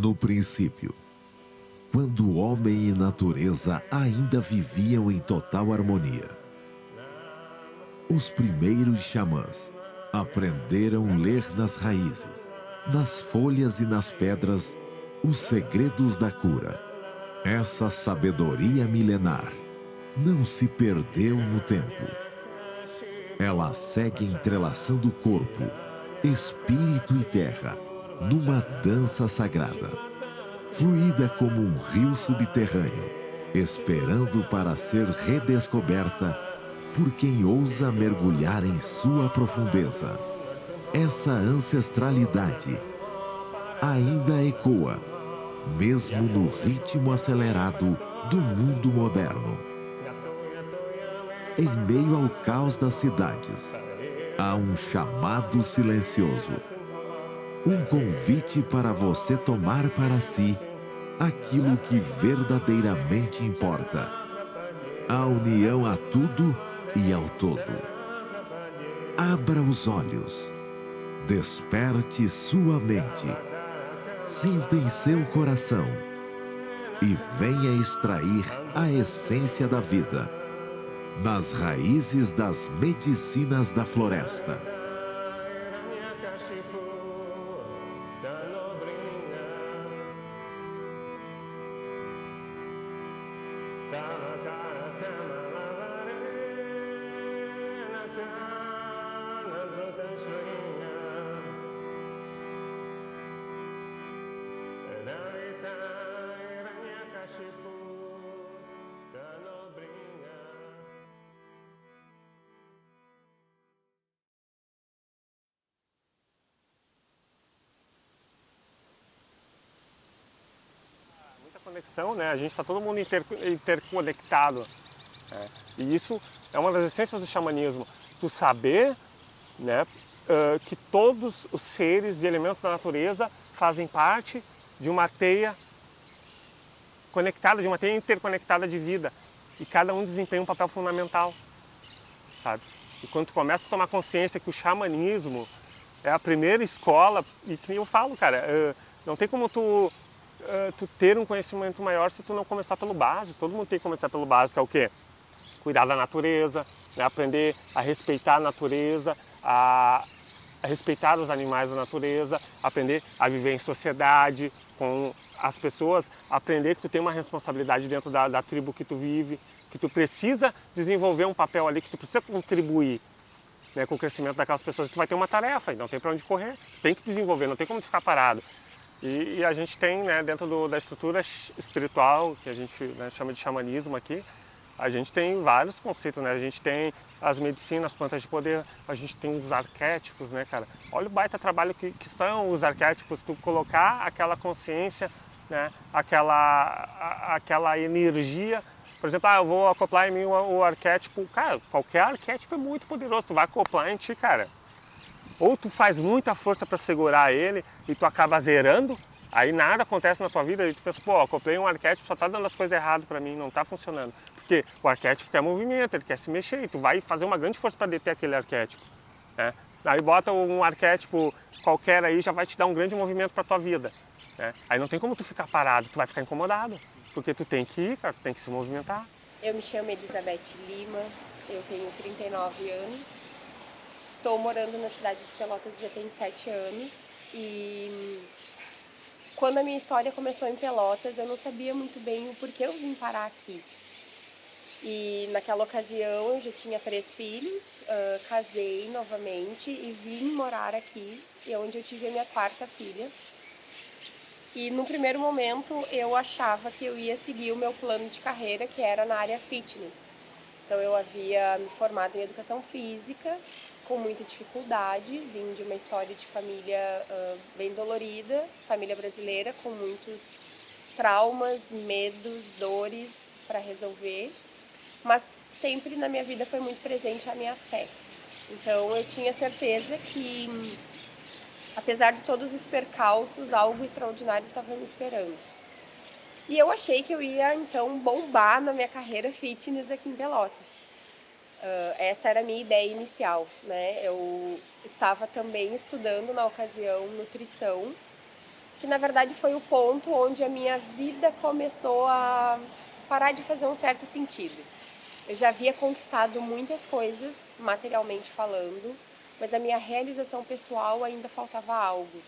No princípio, quando homem e natureza ainda viviam em total harmonia, os primeiros xamãs aprenderam a ler nas raízes, nas folhas e nas pedras os segredos da cura. Essa sabedoria milenar não se perdeu no tempo. Ela segue entrelaçando corpo, espírito e terra numa dança sagrada, fluida como um rio subterrâneo, esperando para ser redescoberta por quem ousa mergulhar em sua profundeza. Essa ancestralidade ainda ecoa, mesmo no ritmo acelerado do mundo moderno. Em meio ao caos das cidades, há um chamado silencioso, um convite para você tomar para si aquilo que verdadeiramente importa: a união a tudo e ao todo. Abra os olhos, desperte sua mente, sinta em seu coração e venha extrair a essência da vida nas raízes das medicinas da floresta. Conexão, né? A gente está todo mundo interconectado, né? E isso é uma das essências do xamanismo, tu saber, né, que todos os seres e elementos da natureza fazem parte de uma teia conectada, de uma teia interconectada de vida, e cada um desempenha um papel fundamental, sabe? E quando tu começa a tomar consciência que o xamanismo é a primeira escola, e que eu falo, cara, não tem como tu ter um conhecimento maior se tu não começar pelo básico. Todo mundo tem que começar pelo básico, é o quê? Cuidar da natureza, né? Aprender a respeitar a natureza, a respeitar os animais da natureza, aprender a viver em sociedade com as pessoas, aprender que tu tem uma responsabilidade dentro da tribo que tu vive, que tu precisa desenvolver um papel ali, que tu precisa contribuir, né, com o crescimento daquelas pessoas. Tu vai ter uma tarefa e não tem para onde correr, tu tem que desenvolver, não tem como tu ficar parado. E a gente tem, né, dentro da estrutura espiritual, que a gente, né, chama de xamanismo aqui, a gente tem vários conceitos, né? A gente tem as medicinas, as plantas de poder, a gente tem os arquétipos, né, cara? Olha o baita trabalho que são os arquétipos, tu colocar aquela consciência, né, aquela energia. Por exemplo, eu vou acoplar em mim o arquétipo. Cara, qualquer arquétipo é muito poderoso, tu vai acoplar em ti, cara. Ou tu faz muita força para segurar ele e tu acaba zerando, aí nada acontece na tua vida e tu pensa, pô, acoplei um arquétipo, só tá dando as coisas erradas para mim, não tá funcionando. Porque o arquétipo quer movimento, ele quer se mexer e tu vai fazer uma grande força para deter aquele arquétipo, né? Aí bota um arquétipo qualquer aí, já vai te dar um grande movimento para tua vida, né? Aí não tem como tu ficar parado, tu vai ficar incomodado, porque tu tem que ir, cara, tu tem que se movimentar. Eu me chamo Elizabeth Lima, eu tenho 39 anos. Estou morando na cidade de Pelotas já tem 7 anos e quando a minha história começou em Pelotas eu não sabia muito bem o porquê eu vim parar aqui. E naquela ocasião eu já tinha 3 filhos, casei novamente e vim morar aqui, onde eu tive a minha 4ª filha. E no primeiro momento eu achava que eu ia seguir o meu plano de carreira, que era na área fitness. Então eu havia me formado em educação física, com muita dificuldade, vim de uma história de família bem dolorida, família brasileira, com muitos traumas, medos, dores para resolver, mas sempre na minha vida foi muito presente a minha fé. Então eu tinha certeza que, apesar de todos os percalços, algo extraordinário estava me esperando. E eu achei que eu ia, então, bombar na minha carreira fitness aqui em Pelotas. Essa era a minha ideia inicial, né? Eu estava também estudando, na ocasião, nutrição. que na verdade foi o ponto onde a minha vida começou a parar de fazer um certo sentido. Eu já havia conquistado muitas coisas, materialmente falando, mas a minha realização pessoal ainda faltava algo.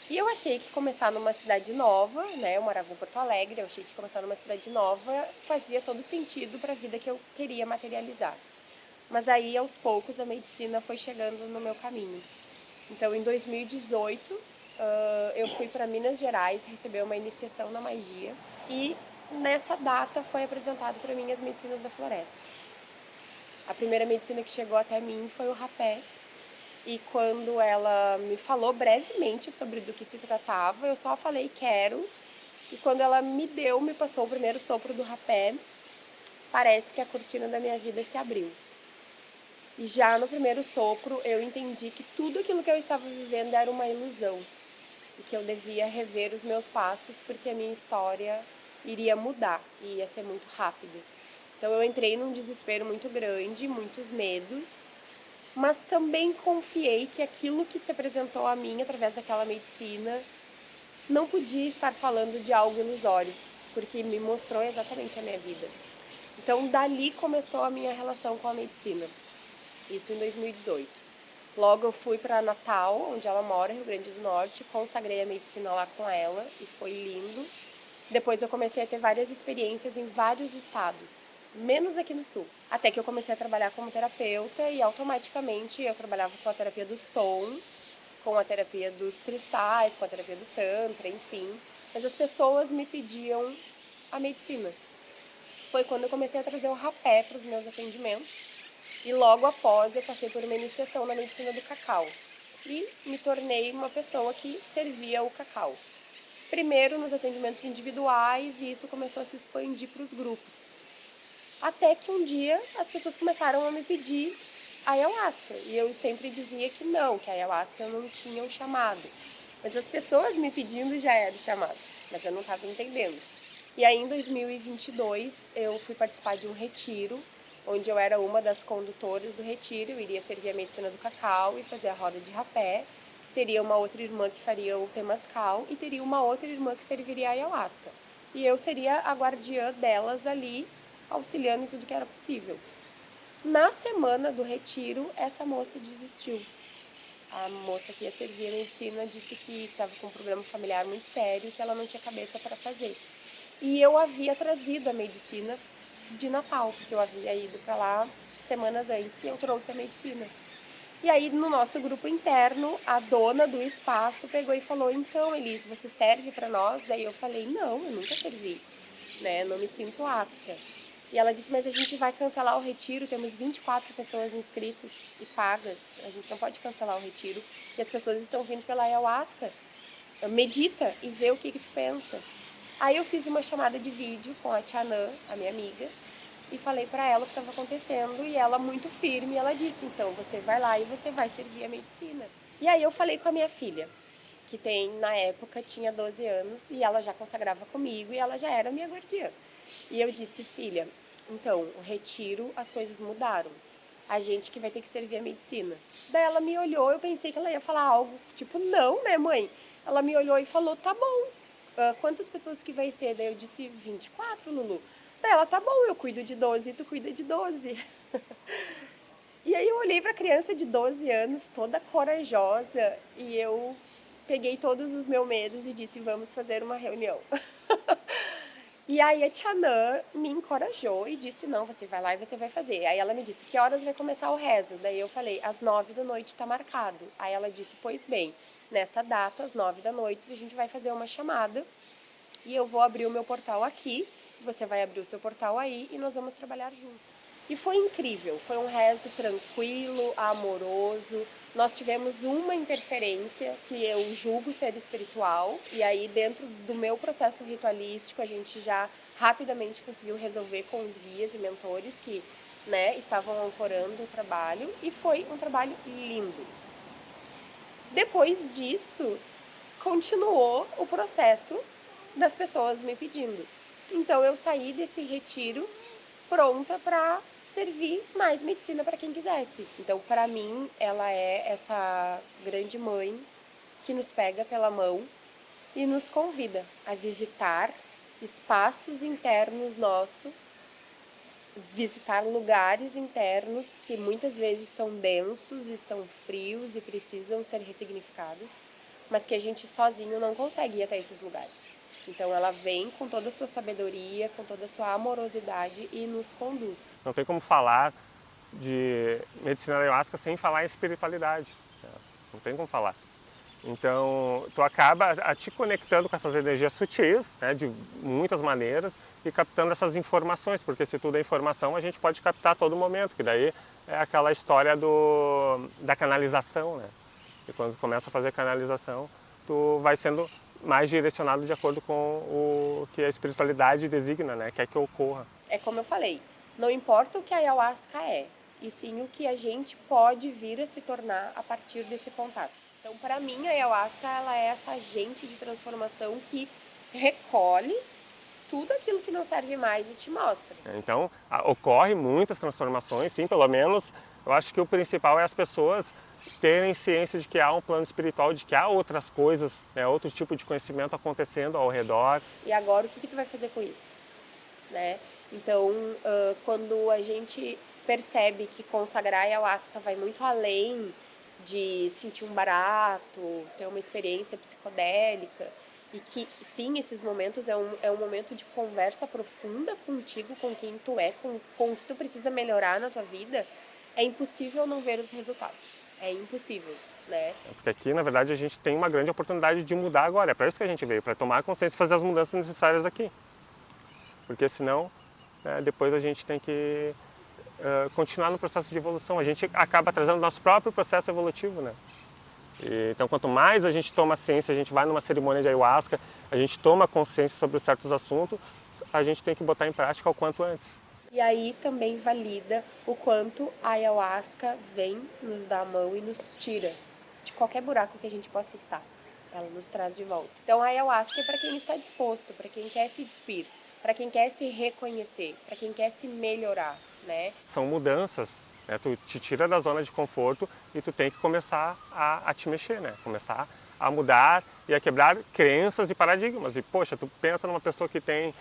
E eu achei que começar numa cidade nova, né? Eu morava em Porto Alegre, eu achei que começar numa cidade nova fazia todo sentido para a vida que eu queria materializar. Mas aí, aos poucos, a medicina foi chegando no meu caminho. Então, em 2018, eu fui para Minas Gerais receber uma iniciação na magia e nessa data foi apresentado para mim as medicinas da floresta. A primeira medicina que chegou até mim foi o rapé. E quando ela me falou brevemente sobre do que se tratava, eu só falei quero. E quando ela me passou o primeiro sopro do rapé, parece que a cortina da minha vida se abriu. E já no primeiro sopro eu entendi que tudo aquilo que eu estava vivendo era uma ilusão. E que eu devia rever os meus passos porque a minha história iria mudar e ia ser muito rápido. Então eu entrei num desespero muito grande, muitos medos, mas também confiei que aquilo que se apresentou a mim através daquela medicina não podia estar falando de algo ilusório, porque me mostrou exatamente a minha vida. Então dali começou a minha relação com a medicina, isso em 2018. Logo eu fui para Natal, onde ela mora, Rio Grande do Norte, consagrei a medicina lá com ela e foi lindo. Depois eu comecei a ter várias experiências em vários estados, menos aqui no sul. Até que eu comecei a trabalhar como terapeuta e automaticamente eu trabalhava com a terapia do som, com a terapia dos cristais, com a terapia do tantra, enfim. Mas as pessoas me pediam a medicina. Foi quando eu comecei a trazer o rapé para os meus atendimentos. E logo após eu passei por uma iniciação na medicina do cacau. E me tornei uma pessoa que servia o cacau. Primeiro nos atendimentos individuais e isso começou a se expandir para os grupos. Até que um dia as pessoas começaram a me pedir ayahuasca. E eu sempre dizia que não, que a ayahuasca eu não tinha o chamado. Mas as pessoas me pedindo já era o chamado, mas eu não estava entendendo. E aí em 2022 eu fui participar de um retiro, onde eu era uma das condutoras do retiro, eu iria servir a medicina do cacau e fazer a roda de rapé. Teria uma outra irmã que faria o temazcal e teria uma outra irmã que serviria a ayahuasca. E eu seria a guardiã delas ali, auxiliando em tudo que era possível. Na semana do retiro, essa moça desistiu. A moça que ia servir a medicina disse que estava com um problema familiar muito sério e que ela não tinha cabeça para fazer. E eu havia trazido a medicina de Natal, porque eu havia ido para lá semanas antes e eu trouxe a medicina. E aí, no nosso grupo interno, a dona do espaço pegou e falou, então, Elis, você serve para nós? Aí eu falei, não, eu nunca servi, né? Não me sinto apta. E ela disse, mas a gente vai cancelar o retiro, temos 24 pessoas inscritas e pagas, a gente não pode cancelar o retiro. E as pessoas estão vindo pela ayahuasca. Medita e vê o que tu pensa. Aí eu fiz uma chamada de vídeo com a Tianã, a minha amiga, e falei para ela o que estava acontecendo e ela muito firme, ela disse, então você vai lá e você vai servir a medicina. E aí eu falei com a minha filha, que na época tinha 12 anos e ela já consagrava comigo e ela já era minha guardiã. E eu disse, filha, então o retiro, as coisas mudaram, a gente que vai ter que servir a medicina. Daí ela me olhou, eu pensei que ela ia falar algo, tipo, não, né mãe? Ela me olhou e falou, tá bom, quantas pessoas que vai ser? Daí eu disse, 24, Lulu. Daí ela, tá bom, eu cuido de 12 e tu cuida de 12. E aí eu olhei pra criança de 12 anos, toda corajosa, e eu peguei todos os meus medos e disse, vamos fazer uma reunião. E aí a Tianã me encorajou e disse, não, você vai lá e você vai fazer. Aí ela me disse, que horas vai começar o rezo? Daí eu falei, às 9 da noite tá marcado. Aí ela disse, pois bem, nessa data, às 9 da noite, a gente vai fazer uma chamada e eu vou abrir o meu portal aqui, você vai abrir o seu portal aí e nós vamos trabalhar juntos. E foi incrível, foi um rezo tranquilo, amoroso. Nós tivemos uma interferência que eu julgo ser espiritual e aí dentro do meu processo ritualístico a gente já rapidamente conseguiu resolver com os guias e mentores que, né, estavam ancorando o trabalho e foi um trabalho lindo. Depois disso, continuou o processo das pessoas me pedindo. Então eu saí desse retiro pronta para servir mais medicina para quem quisesse. Então, para mim, ela é essa grande mãe que nos pega pela mão e nos convida a visitar espaços internos nossos, visitar lugares internos que muitas vezes são densos e são frios e precisam ser ressignificados, mas que a gente sozinho não consegue ir até esses lugares. Então ela vem com toda a sua sabedoria, com toda a sua amorosidade e nos conduz. Não tem como falar de medicina ayahuasca sem falar em espiritualidade. Não tem como falar. Então, tu acaba te conectando com essas energias sutis, né, de muitas maneiras, e captando essas informações, porque se tudo é informação, a gente pode captar a todo momento, que daí é aquela história da canalização, né? E quando tu começa a fazer canalização, tu vai sendo mais direcionado de acordo com o que a espiritualidade designa, né, quer que ocorra. É como eu falei, não importa o que a ayahuasca é, e sim o que a gente pode vir a se tornar a partir desse contato. Então, para mim, a ayahuasca ela é essa agente de transformação que recolhe tudo aquilo que não serve mais e te mostra. Então, ocorre muitas transformações, sim, pelo menos eu acho que o principal é as pessoas terem ciência de que há um plano espiritual, de que há outras coisas, né, outro tipo de conhecimento acontecendo ao redor. E agora, o que tu vai fazer com isso? Né? Então, quando a gente percebe que consagrar a ayahuasca vai muito além de sentir um barato, ter uma experiência psicodélica, e que sim, esses momentos é um momento de conversa profunda contigo, com quem tu é, com o que tu precisa melhorar na tua vida, é impossível não ver os resultados. É impossível, né? Porque aqui, na verdade, a gente tem uma grande oportunidade de mudar agora. É para isso que a gente veio, para tomar consciência e fazer as mudanças necessárias aqui. Porque senão, depois a gente tem que continuar no processo de evolução. A gente acaba trazendo nosso próprio processo evolutivo, né? Então, quanto mais a gente toma ciência, a gente vai numa cerimônia de ayahuasca, a gente toma consciência sobre certos assuntos, a gente tem que botar em prática o quanto antes. E aí também valida o quanto a ayahuasca vem nos dar a mão e nos tira de qualquer buraco que a gente possa estar. Ela nos traz de volta. Então a ayahuasca é para quem está disposto, para quem quer se despir, para quem quer se reconhecer, para quem quer se melhorar, né? São mudanças, né? Tu te tira da zona de conforto e tu tem que começar a te mexer, né? Começar a mudar e a quebrar crenças e paradigmas. E poxa, tu pensa numa pessoa que tem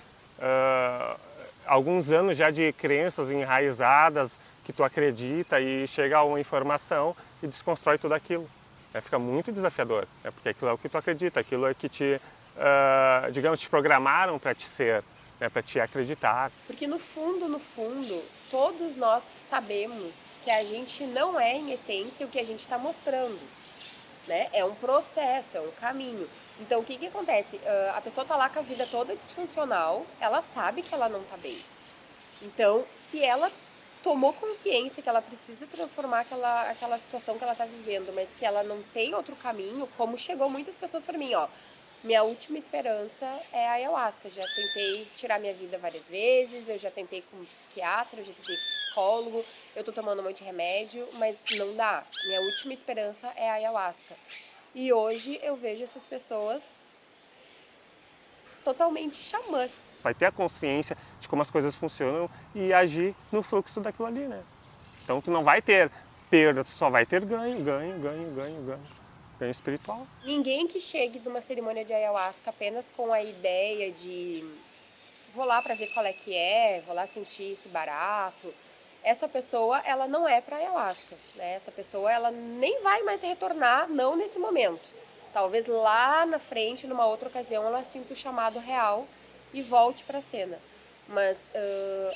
alguns anos já de crenças enraizadas, que tu acredita e chega a uma informação e desconstrói tudo aquilo. Fica muito desafiador, porque aquilo é o que tu acredita, aquilo é que te, digamos, te programaram para te ser, para te acreditar. Porque no fundo, todos nós sabemos que a gente não é, em essência, o que a gente está mostrando. Né? É um processo, é um caminho. Então, o que acontece? A pessoa está lá com a vida toda disfuncional, ela sabe que ela não está bem. Então, se ela tomou consciência que ela precisa transformar aquela situação que ela está vivendo, mas que ela não tem outro caminho, como chegou muitas pessoas para mim, ó, minha última esperança é a ayahuasca. Já tentei tirar minha vida várias vezes, eu já tentei com um psiquiatra, eu já tentei com psicólogo, eu tô tomando um monte de remédio, mas não dá. Minha última esperança é a ayahuasca. E hoje eu vejo essas pessoas totalmente xamãs. Vai ter a consciência de como as coisas funcionam e agir no fluxo daquilo ali, né? Então tu não vai ter perda, tu só vai ter ganho espiritual. Ninguém que chegue de uma cerimônia de ayahuasca apenas com a ideia de vou lá para ver qual é que é, vou lá sentir esse barato. Essa pessoa, ela não é para ayahuasca, né? Essa pessoa, ela nem vai mais retornar, não nesse momento. Talvez lá na frente, numa outra ocasião, ela sinta o chamado real e volte para a cena. Mas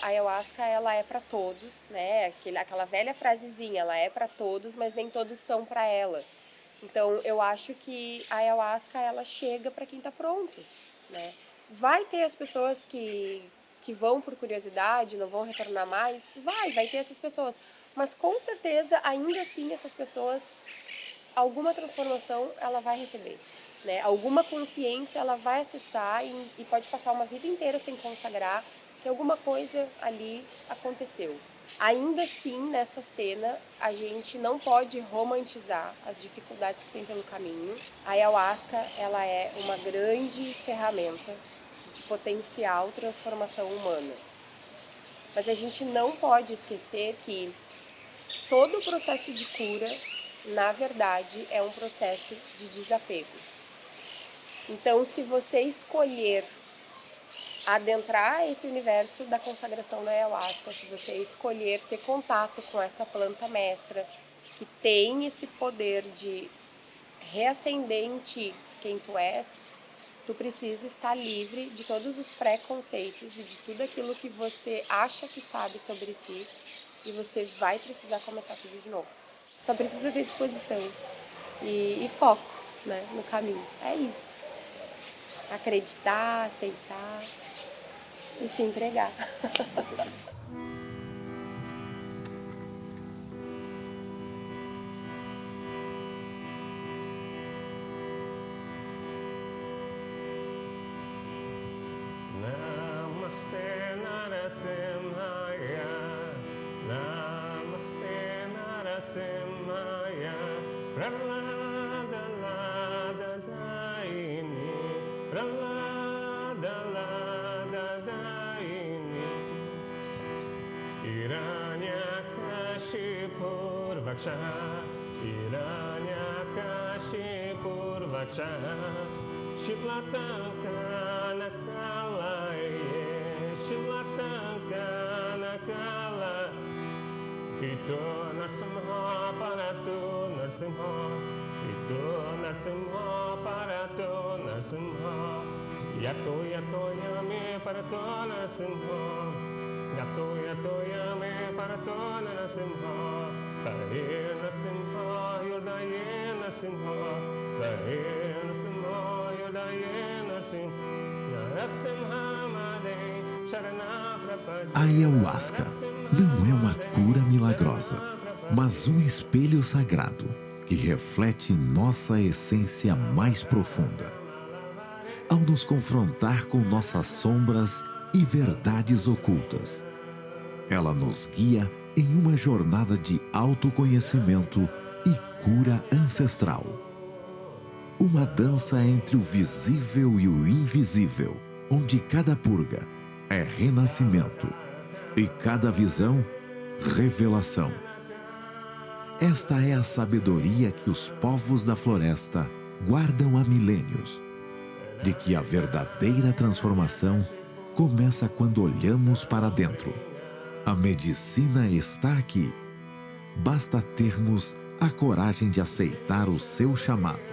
a ayahuasca, ela é para todos, né? Aquela velha frasezinha, ela é para todos, mas nem todos são para ela. Então, eu acho que a ayahuasca, ela chega para quem está pronto, né? Vai ter as pessoas que vão por curiosidade, não vão retornar mais, vai ter essas pessoas. Mas com certeza, ainda assim, essas pessoas, alguma transformação ela vai receber, né? Alguma consciência ela vai acessar e pode passar uma vida inteira sem consagrar que alguma coisa ali aconteceu. Ainda assim, nessa cena, a gente não pode romantizar as dificuldades que tem pelo caminho. A ayahuasca, ela é uma grande ferramenta de potencial transformação humana. Mas a gente não pode esquecer que todo o processo de cura, na verdade, é um processo de desapego. Então, se você escolher adentrar esse universo da consagração da ayahuasca, se você escolher ter contato com essa planta mestra que tem esse poder de reacender em ti quem tu és, tu precisa estar livre de todos os preconceitos e de tudo aquilo que você acha que sabe sobre si, e você vai precisar começar tudo de novo. Só precisa ter disposição e foco, né, no caminho. É isso. Acreditar, aceitar e se entregar. Namaste Narasimhaya, Namaste Narasimhaya, Prahlada Lada Daini, Prahlada Lada Daini, Hiranyakashipur Vaksha, Hiranyakashipur Vaksha, Shiplatanka Nakalaye, Shiplatanka Nakala, Ito Nasimha Parato Nasimha, Ito Nasimha Parato Nasimha, Yato Yato Yame Parato Nasimha, Yato Yato Yame Parato Nasimha, Hare Nasimha Yodaye Nasimha, Hare Nasimha Yodaye Nasimha, Narasimha Made Sharana Prapade. A ayahuasca não é uma cura milagrosa, mas um espelho sagrado que reflete nossa essência mais profunda. Ao nos confrontar com nossas sombras e verdades ocultas, ela nos guia em uma jornada de autoconhecimento e cura ancestral. Uma dança entre o visível e o invisível, onde cada purga é renascimento e cada visão, revelação. Esta é a sabedoria que os povos da floresta guardam há milênios, de que a verdadeira transformação começa quando olhamos para dentro. A medicina está aqui. Basta termos a coragem de aceitar o seu chamado.